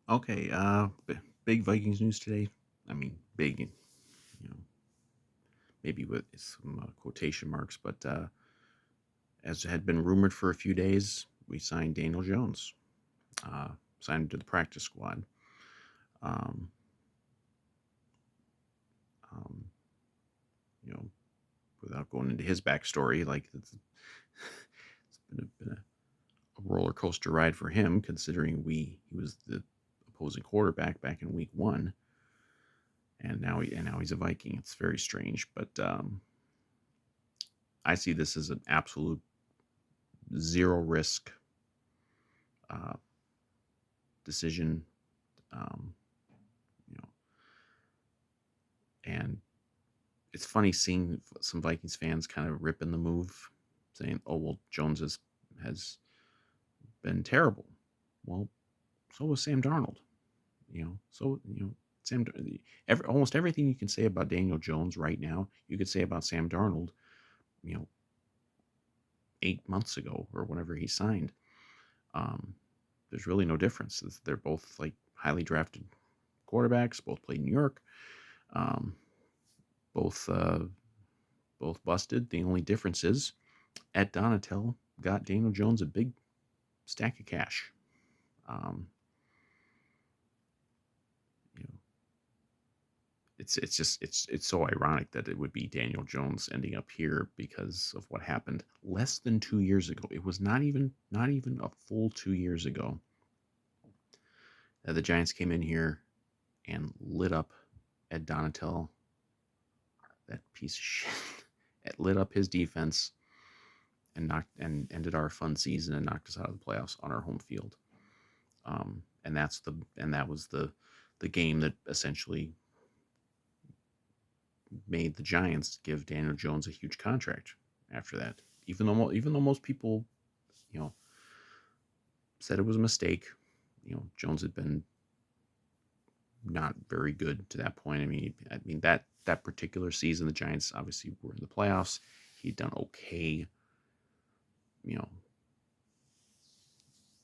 Okay, big Vikings news today. I mean, big, maybe with some quotation marks, but as had been rumored for a few days, we signed Daniel Jones, uh, signed him to the practice squad. Um, um, you know, without going into his backstory, like it's been a roller coaster ride for him, considering he was the opposing quarterback back in week one, and now he's a Viking. It's very strange, but I see this as an absolute zero risk uh, decision. Um, you know, and it's funny seeing some Vikings fans kind of ripping the move, saying, "Oh well, Jones has been terrible." Well, so was Sam Darnold. Sam. Almost everything you can say about Daniel Jones right now, you could say about Sam Darnold. You know, 8 months ago or whenever he signed. Um, there's really no difference. They're both like highly drafted quarterbacks. Both played in New York. Um, both both busted. The only difference is Ed Donatel got Daniel Jones a big stack of cash. Um, you know, it's so ironic that it would be Daniel Jones ending up here because of what happened less than 2 years ago. It was not even a full 2 years ago that the Giants came in here and lit up Ed Donatel, that piece of shit. It lit up his defense and knocked and ended our fun season and knocked us out of the playoffs on our home field. And that was the game that essentially made the Giants give Daniel Jones a huge contract after that. Even though most people, you know, said it was a mistake, Jones had been not very good to that point. I mean that particular season, the Giants obviously were in the playoffs. He'd done okay, you know,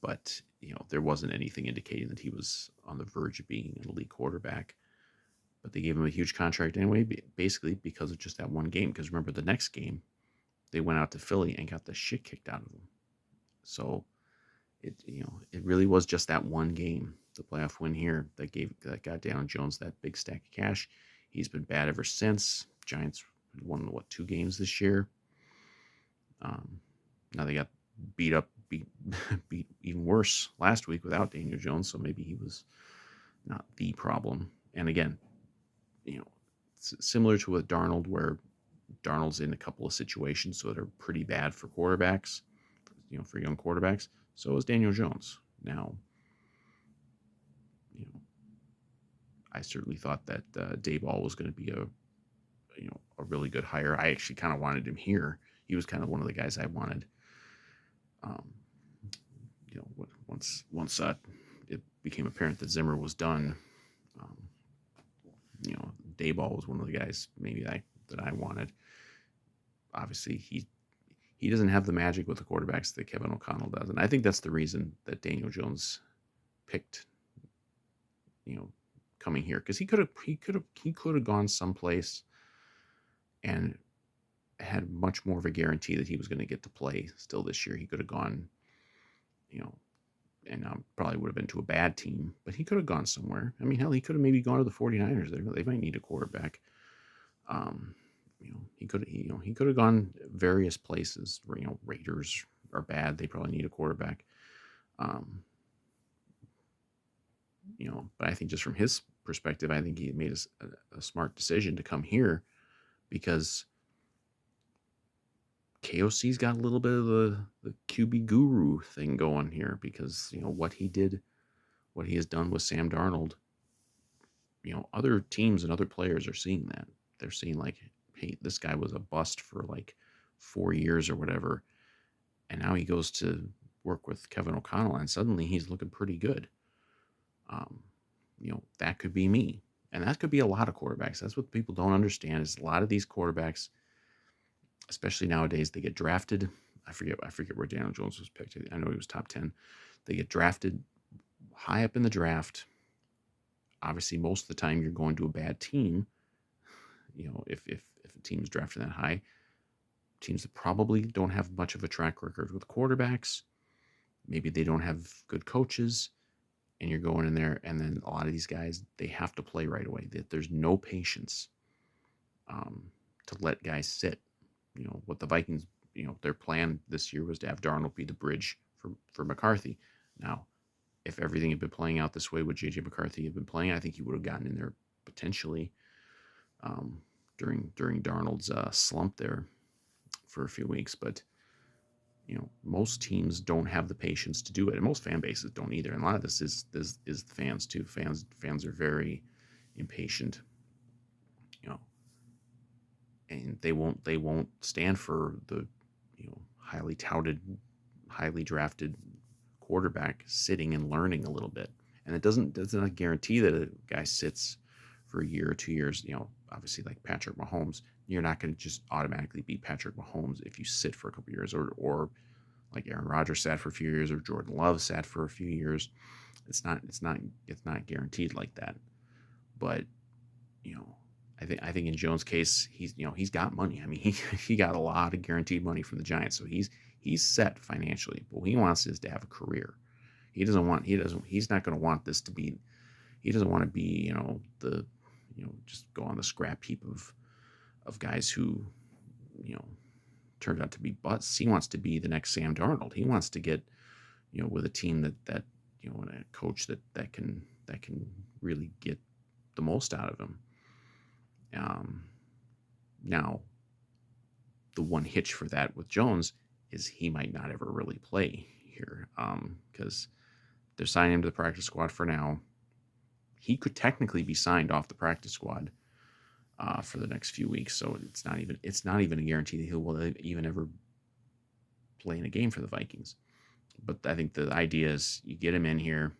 but there wasn't anything indicating that he was on the verge of being an elite quarterback. But they gave him a huge contract anyway, basically because of just that one game. Because remember, the next game they went out to Philly and got the shit kicked out of them. So it really was just that one game, the playoff win here, that got Daniel Jones that big stack of cash. He's been bad ever since. Giants won what 2 games this year. Um, Now they got beat beat even worse last week without Daniel Jones. So maybe he was not the problem. And again, it's similar to with Darnold, where Darnold's in a couple of situations that are pretty bad for quarterbacks, for young quarterbacks. So is Daniel Jones. Now, you know, I certainly thought that Dayball was going to be a really good hire. I actually kind of wanted him here. He was kind of one of the guys I wanted. Um, once it became apparent that Zimmer was done, um, Dayball was one of the guys maybe that I wanted. Obviously, he doesn't have the magic with the quarterbacks that Kevin O'Connell does, and I think that's the reason that Daniel Jones picked, you know, coming here, because he could have gone someplace and had much more of a guarantee that he was going to get to play still this year. He could have gone, you know, and probably would have been to a bad team, but he could have gone somewhere. I mean, hell, he could have maybe gone to the 49ers. They might need a quarterback. Um, he could have gone various places. Where, Raiders are bad. They probably need a quarterback. Um, but I think just from his perspective, I think he made a smart decision to come here because KOC's got a little bit of the QB guru thing going here because what he has done with Sam Darnold. Other teams and other players are seeing that. They're seeing like, hey, this guy was a bust for like 4 years or whatever, and now he goes to work with Kevin O'Connell, and suddenly he's looking pretty good. Um, that could be me, and that could be a lot of quarterbacks. That's what people don't understand is a lot of these quarterbacks, especially nowadays, they get drafted. I forget where Daniel Jones was picked. I know he was top 10. They get drafted high up in the draft, obviously most of the time you're going to a bad team. If a team's drafted that high, teams that probably don't have much of a track record with quarterbacks, maybe they don't have good coaches, and you're going in there, and then a lot of these guys, they have to play right away. There's no patience um, to let guys sit. What the Vikings, their plan this year was to have Darnold be the bridge for McCarthy. Now, if everything had been playing out this way, would JJ McCarthy have been playing? I think he would have gotten in there potentially um, during Darnold's slump there for a few weeks. But most teams don't have the patience to do it, and most fan bases don't either. And a lot of this is the fans too. Fans are very impatient, you know, and they won't stand for the highly touted, highly drafted quarterback sitting and learning a little bit. And it doesn't guarantee that a guy sits for a year or 2 years. Obviously, like Patrick Mahomes, you're not going to just automatically be Patrick Mahomes if you sit for a couple years, or like Aaron Rodgers sat for a few years, or Jordan Love sat for a few years. It's not guaranteed like that. But you know, I think in Jones' case, he's got money. I mean, he got a lot of guaranteed money from the Giants, so he's set financially. But what he wants is to have a career. He's not going to want this to be. He doesn't want to be just go on the scrap heap of guys who you know turned out to be busts. He wants to be the next Sam Darnold. He wants to get with a team that and a coach that can really get the most out of him. Now, the one hitch for that with Jones is he might not ever really play here because they're signing him to the practice squad for now. He could technically be signed off the practice squad for the next few weeks, so it's not even a guarantee that he will even ever play in a game for the Vikings. But I think the idea is you get him in here.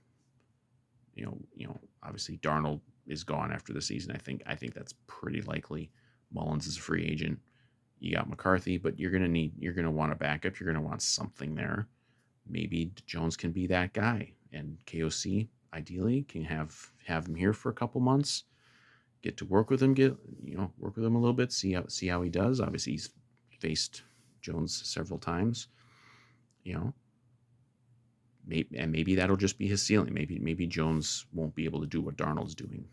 Obviously Darnold is gone after the season. I think that's pretty likely. Mullins is a free agent. You got McCarthy, but you're gonna want a backup. You're gonna want something there. Maybe Jones can be that guy, and KOC ideally can have him here for a couple months. Get to work with him. Work with him a little bit. See how he does. Obviously, he's faced Jones several times. Maybe that'll just be his ceiling. Maybe Jones won't be able to do what Darnold's doing,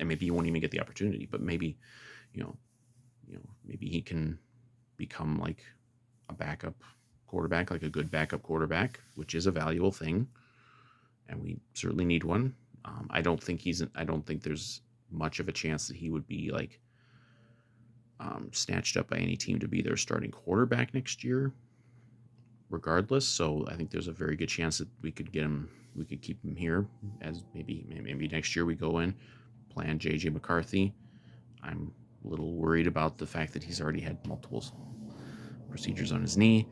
and maybe he won't even get the opportunity. But maybe, maybe he can become like a backup quarterback, like a good backup quarterback, which is a valuable thing, and we certainly need one. I don't think there's much of a chance that he would be like snatched up by any team to be their starting quarterback next year, regardless. So I think there's a very good chance that we could keep him here as maybe next year we go in, plan JJ McCarthy. I'm a little worried about the fact that he's already had multiple procedures on his knee,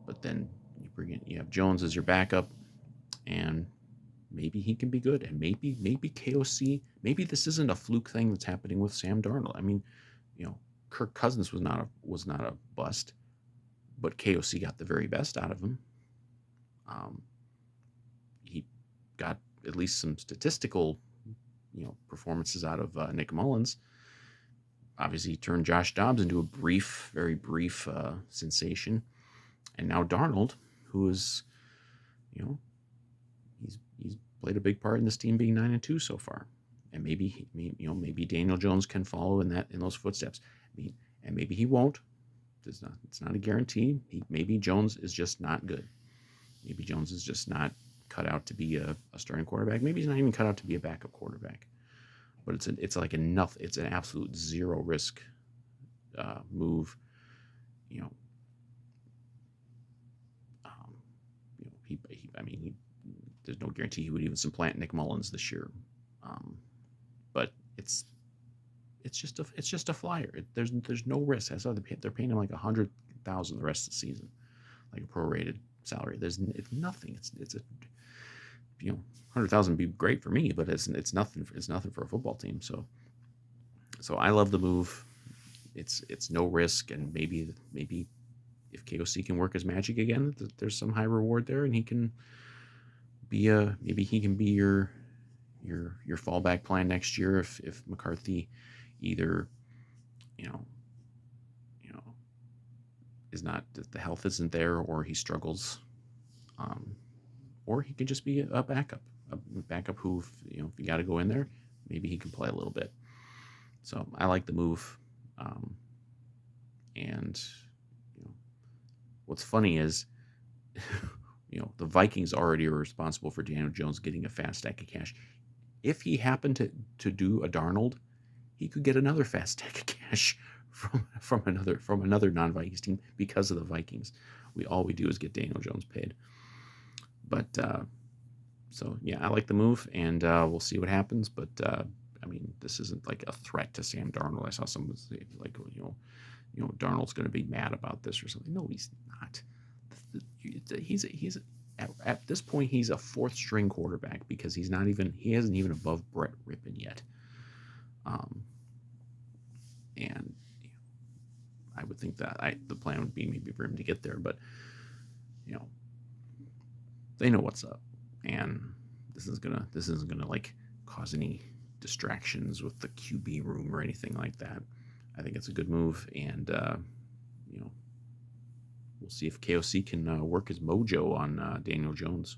but then you have Jones as your backup, and maybe he can be good, and maybe KOC, maybe this isn't a fluke thing that's happening with Sam Darnold. I mean, Kirk Cousins was not a bust, but KOC got the very best out of him. He got at least some statistical, performances out of Nick Mullins. Obviously, he turned Josh Dobbs into a very brief sensation, and now Darnold, who is, he's played a big part in this team being 9-2 so far, and maybe Daniel Jones can follow in those footsteps. And maybe he won't. It's not a guarantee. Maybe Jones is just not good. Maybe Jones is just not cut out to be a starting quarterback. Maybe he's not even cut out to be a backup quarterback. But it's an absolute zero risk move. There's no guarantee he would even supplant Nick Mullins this year. But it's just a flyer. There's no risk. I saw they're paying him like $100,000 the rest of the season, like a prorated salary. It's nothing. It's a $100,000 would be great for me, but it's nothing. It's nothing for a football team. So I love the move. It's no risk, and maybe if KOC can work his magic again, there's some high reward there, and he can be your your fallback plan next year if McCarthy either you know you know is not, the health isn't there, or he struggles, um, or he can just be a backup who, if you got to go in there, maybe he can play a little bit. So I like the move, um, and you know, what's funny is, the Vikings already are responsible for Daniel Jones getting a fast stack of cash. If he happened to do a Darnold, he could get another fast stack of cash from another non-Vikings team because of the Vikings. All we do is get Daniel Jones paid. But so yeah, I like the move, and we'll see what happens. But I mean, this isn't like a threat to Sam Darnold. I saw someone say like, Darnold's going to be mad about this or something. No, he's not. He's at this point he's a fourth string quarterback because he hasn't even above Brett Rippon yet. And I would think that the plan would be maybe for him to get there, but they know what's up, and this isn't gonna like cause any distractions with the QB room or anything like that. I think it's a good move, and we'll see if KOC can work his mojo on Daniel Jones.